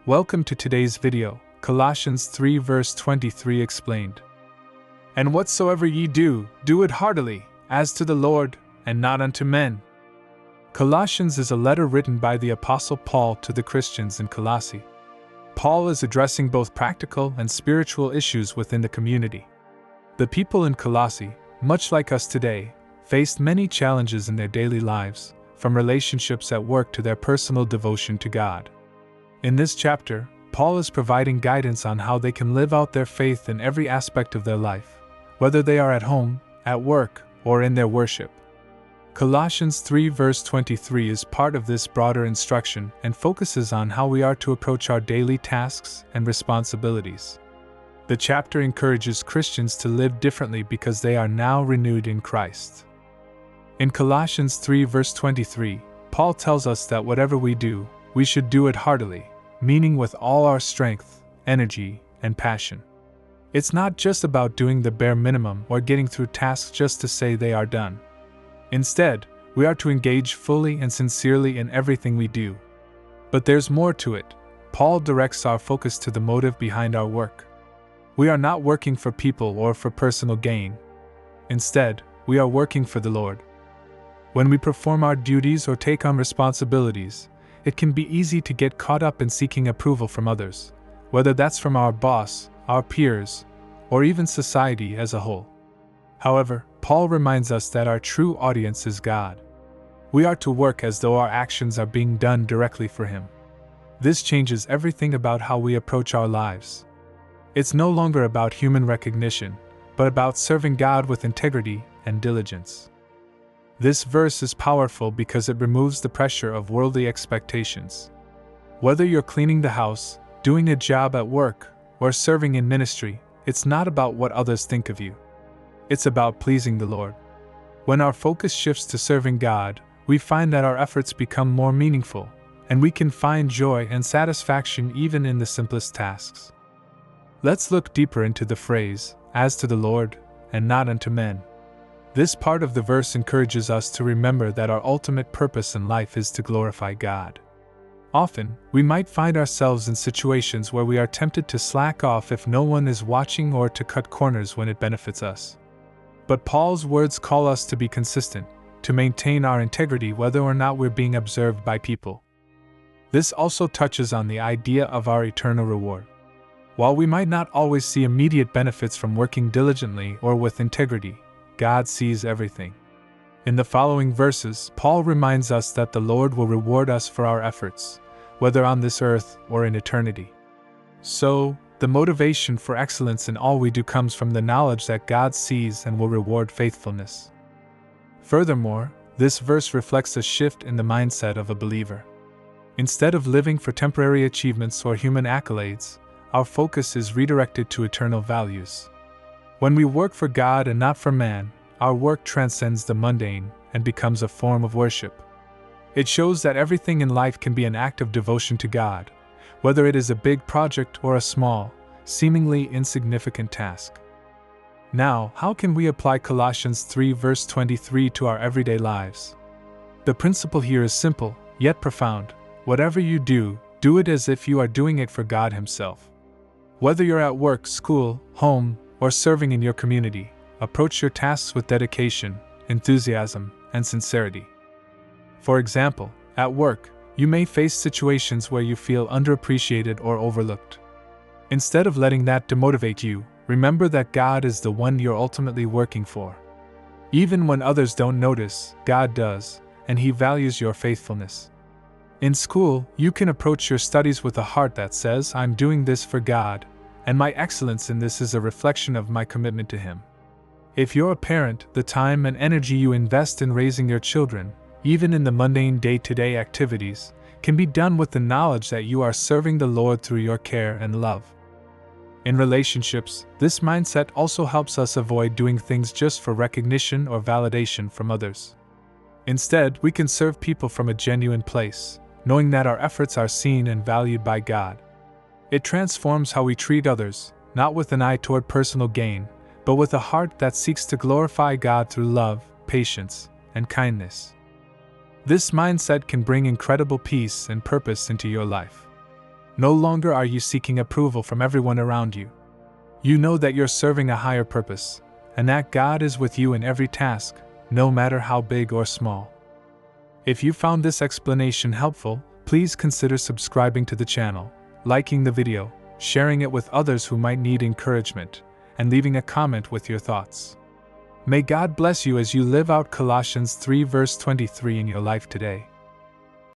Welcome to today's video, Colossians 3 verse 23 explained. And whatsoever ye do, do it heartily, as to the Lord, and not unto men. Colossians is a letter written by the Apostle Paul to the Christians in Colossae. Paul is addressing both practical and spiritual issues within the community. The people in Colossae, much like us today, faced many challenges in their daily lives, from relationships at work to their personal devotion to God. In this chapter, Paul is providing guidance on how they can live out their faith in every aspect of their life, whether they are at home, at work, or in their worship. Colossians 3 verse 23 is part of this broader instruction and focuses on how we are to approach our daily tasks and responsibilities. The chapter encourages Christians to live differently because they are now renewed in Christ. In Colossians 3 verse 23, Paul tells us that whatever we do, we should do it heartily, meaning with all our strength, energy, and passion. It's not just about doing the bare minimum or getting through tasks just to say they are done. Instead, we are to engage fully and sincerely in everything we do. But there's more to it. Paul directs our focus to the motive behind our work. We are not working for people or for personal gain. Instead, we are working for the Lord. When we perform our duties or take on responsibilities, it can be easy to get caught up in seeking approval from others, whether that's from our boss, our peers, or even society as a whole. However, Paul reminds us that our true audience is God. We are to work as though our actions are being done directly for Him. This changes everything about how we approach our lives. It's no longer about human recognition, but about serving God with integrity and diligence. This verse is powerful because it removes the pressure of worldly expectations. Whether you're cleaning the house, doing a job at work, or serving in ministry, it's not about what others think of you. It's about pleasing the Lord. When our focus shifts to serving God, we find that our efforts become more meaningful, and we can find joy and satisfaction even in the simplest tasks. Let's look deeper into the phrase, as to the Lord, and not unto men. This part of the verse encourages us to remember that our ultimate purpose in life is to glorify God. Often, we might find ourselves in situations where we are tempted to slack off if no one is watching or to cut corners when it benefits us. But Paul's words call us to be consistent, to maintain our integrity whether or not we're being observed by people. This also touches on the idea of our eternal reward. While we might not always see immediate benefits from working diligently or with integrity, God sees everything. In the following verses, Paul reminds us that the Lord will reward us for our efforts, whether on this earth or in eternity. So, the motivation for excellence in all we do comes from the knowledge that God sees and will reward faithfulness. Furthermore, this verse reflects a shift in the mindset of a believer. Instead of living for temporary achievements or human accolades, our focus is redirected to eternal values. When we work for God and not for man, our work transcends the mundane and becomes a form of worship. It shows that everything in life can be an act of devotion to God, whether it is a big project or a small, seemingly insignificant task. Now, how can we apply Colossians 3 verse 23 to our everyday lives? The principle here is simple, yet profound. Whatever you do, do it as if you are doing it for God Himself. Whether you're at work, school, home, or serving in your community, approach your tasks with dedication, enthusiasm, and sincerity. For example, at work, you may face situations where you feel underappreciated or overlooked. Instead of letting that demotivate you, remember that God is the one you're ultimately working for. Even when others don't notice, God does, and He values your faithfulness. In school, you can approach your studies with a heart that says, I'm doing this for God, and my excellence in this is a reflection of my commitment to Him. If you're a parent, the time and energy you invest in raising your children, even in the mundane day-to-day activities, can be done with the knowledge that you are serving the Lord through your care and love. In relationships, this mindset also helps us avoid doing things just for recognition or validation from others. Instead, we can serve people from a genuine place, knowing that our efforts are seen and valued by God. It transforms how we treat others, not with an eye toward personal gain, but with a heart that seeks to glorify God through love, patience, and kindness. This mindset can bring incredible peace and purpose into your life. No longer are you seeking approval from everyone around you. You know that you're serving a higher purpose, and that God is with you in every task, no matter how big or small. If you found this explanation helpful, please consider subscribing to the channel, liking the video, sharing it with others who might need encouragement, and leaving a comment with your thoughts. May God bless you as you live out Colossians 3 verse 23 in your life today.